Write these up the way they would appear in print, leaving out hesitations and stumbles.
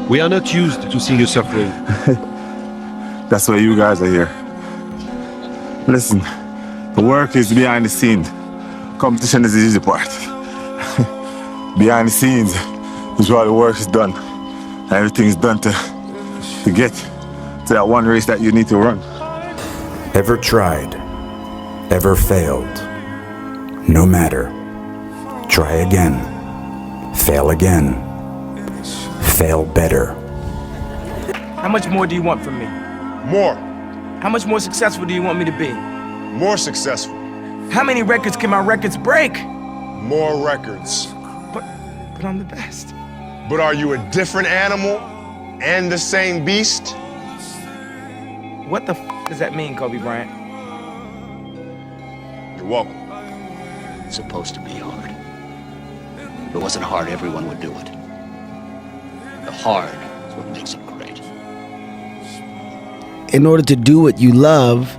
We are not used to seeing you suffering. That's why you guys are here. Listen, the work is behind the scene. Competition is the easy part. Behind the scenes is where the work is done. Everything is done to get to that one race that you need to run. Ever tried? Ever failed? No matter. Try again. Fail again. Fail better. How much more do you want from me? More. How much more successful do you want me to be? More successful. How many records can my records break? More records. But I'm the best. But are you a different animal and the same beast? What the does that mean, Kobe Bryant? You're welcome. It's supposed to be hard. If it wasn't hard, everyone would do it. The hard is what makes it great. In order to do what you love,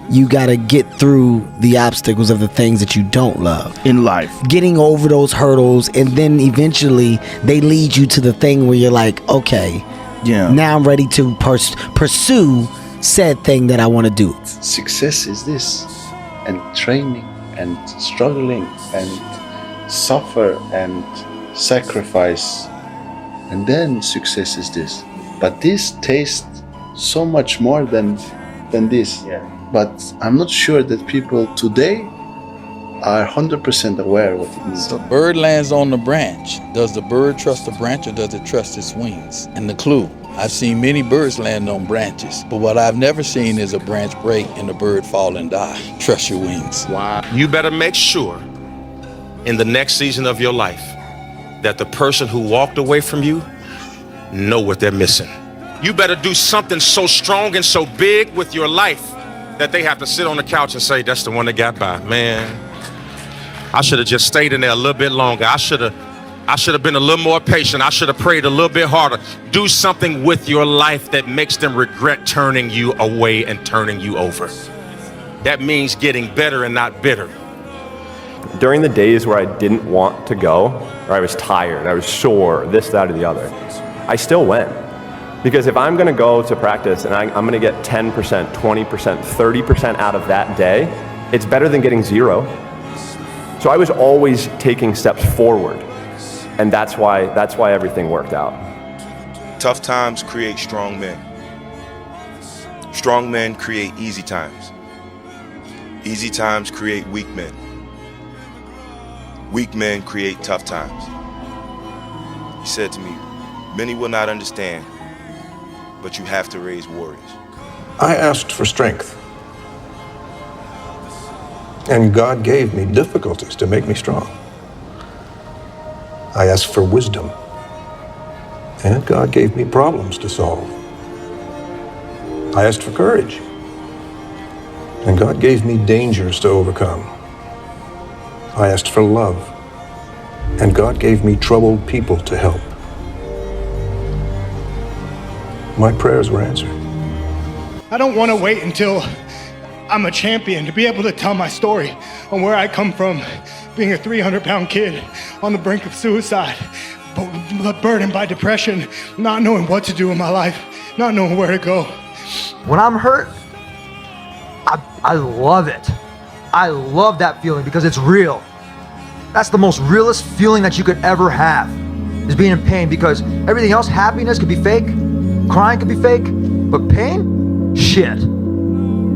you gotta get through the obstacles of the things that you don't love in life. Getting over those hurdles, and then eventually they lead you to the thing where you're like, okay, now I'm ready to pursue said thing that I want to do. Success is this, and training and struggling and suffer and sacrifice, and then success is this. But this tastes so much more than this. But I'm not sure that people today are 100% aware what it means. The bird lands on the branch. Does the bird trust the branch, or does it trust its wings? And the clue, I've seen many birds land on branches, but what I've never seen is a branch break and the bird fall and die. Trust your wings. Wow. You better make sure in the next season of your life that the person who walked away from you know what they're missing. You better do something so strong and so big with your life that they have to sit on the couch and say, that's the one that got by. Man, I should have just stayed in there a little bit longer. I should have been a little more patient. I should have prayed a little bit harder. Do something with your life that makes them regret turning you away and turning you over. That means getting better and not bitter. During the days where I didn't want to go, or I was tired, I was sore, this, that, or the other, I still went. Because if I'm gonna go to practice and I'm gonna get 10%, 20%, 30% out of that day, it's better than getting 0. So I was always taking steps forward. And that's why everything worked out. Tough times create strong men. Strong men create easy times. Easy times create weak men. Weak men create tough times. He said to me, many will not understand, but you have to raise warriors. I asked for strength. And God gave me difficulties to make me strong. I asked for wisdom. And God gave me problems to solve. I asked for courage. And God gave me dangers to overcome. I asked for love. And God gave me troubled people to help. My prayers were answered. I don't want to wait until I'm a champion to be able to tell my story on where I come from, being a 300-pound kid on the brink of suicide, but burdened by depression, not knowing what to do in my life, not knowing where to go. When I'm hurt, I love it. I love that feeling because it's real. That's the most realest feeling that you could ever have, is being in pain, because everything else, happiness could be fake, crying could be fake, but pain, shit,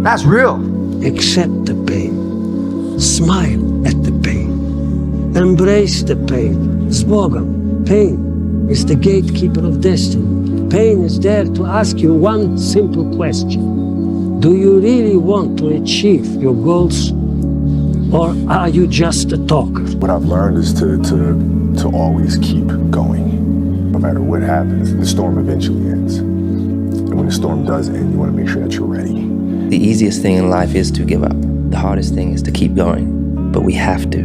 that's real. Accept the pain. Smile at the pain. Embrace the pain. Zbogom. Pain is the gatekeeper of destiny. Pain is there to ask you one simple question. Do you really want to achieve your goals, or are you just a talker? What I've learned is to always keep going. No matter what happens, the storm eventually ends. And when the storm does end, you want to make sure that you're ready. The easiest thing in life is to give up. The hardest thing is to keep going. But we have to.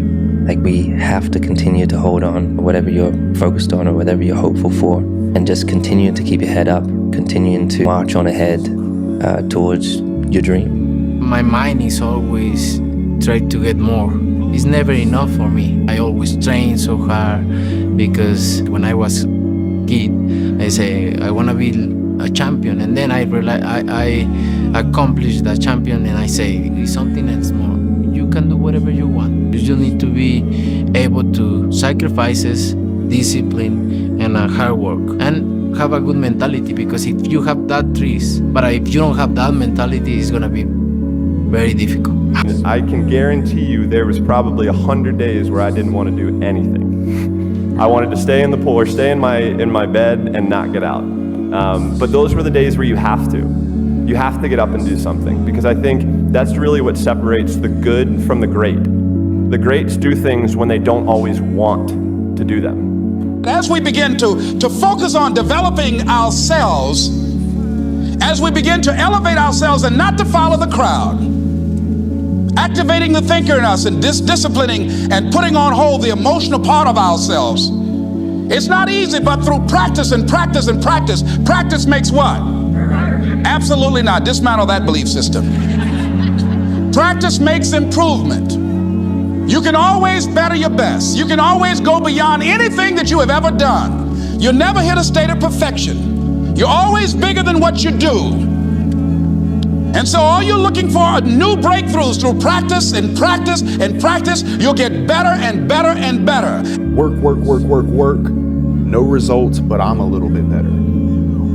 We have to continue to hold on, whatever you're focused on or whatever you're hopeful for, and just continue to keep your head up, continuing to march on ahead towards your dream. My mind is always trying to get more. It's never enough for me. I always train so hard because when I was a kid, I say I want to be a champion, and then I realize I accomplish that champion, and I say it's something else more. You can do whatever you want. You just need to be able to sacrifices, discipline, and hard work, and have a good mentality. Because if you have that trees, but if you don't have that mentality, it's gonna be very difficult. I can guarantee you there was probably 100 days where I didn't want to do anything. I wanted to stay in the pool or stay in my bed and not get out. But those were the days where you have to. You have to get up and do something, because I think that's really what separates the good from the great. The greats do things when they don't always want to do them. As we begin to focus on developing ourselves, as we begin to elevate ourselves and not to follow the crowd, activating the thinker in us and disciplining and putting on hold the emotional part of ourselves, it's not easy, but through practice and practice and practice, practice makes what? Absolutely not. Dismantle that belief system. Practice makes improvement. You can always better your best. You can always go beyond anything that you have ever done. You'll never hit a state of perfection. You're always bigger than what you do. And so all you're looking for are new breakthroughs through practice and practice and practice. You'll get better and better and better. Work, work, work, work, work. No results, but I'm a little bit better.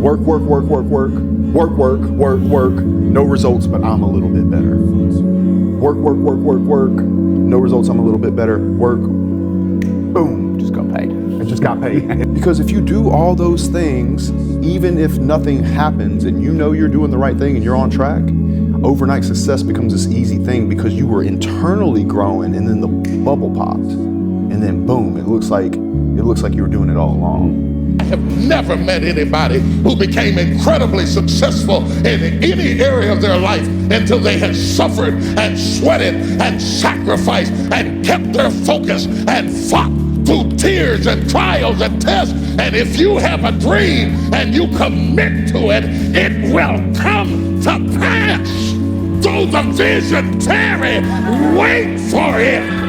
Work, work, work, work, work. Work, work, work, work. No results, but I'm a little bit better. Work, work, work, work, work. No results, I'm a little bit better. Work. Boom. Just got paid. I just got paid. Because if you do all those things, even if nothing happens and you know you're doing the right thing and you're on track, overnight success becomes this easy thing because you were internally growing and then the bubble popped. And then boom, it looks like you were doing it all along. I have never met anybody who became incredibly successful in any area of their life until they had suffered and sweated and sacrificed and kept their focus and fought through tears and trials and tests. And if you have a dream and you commit to it, it will come to pass. Though the vision tarry, wait for it.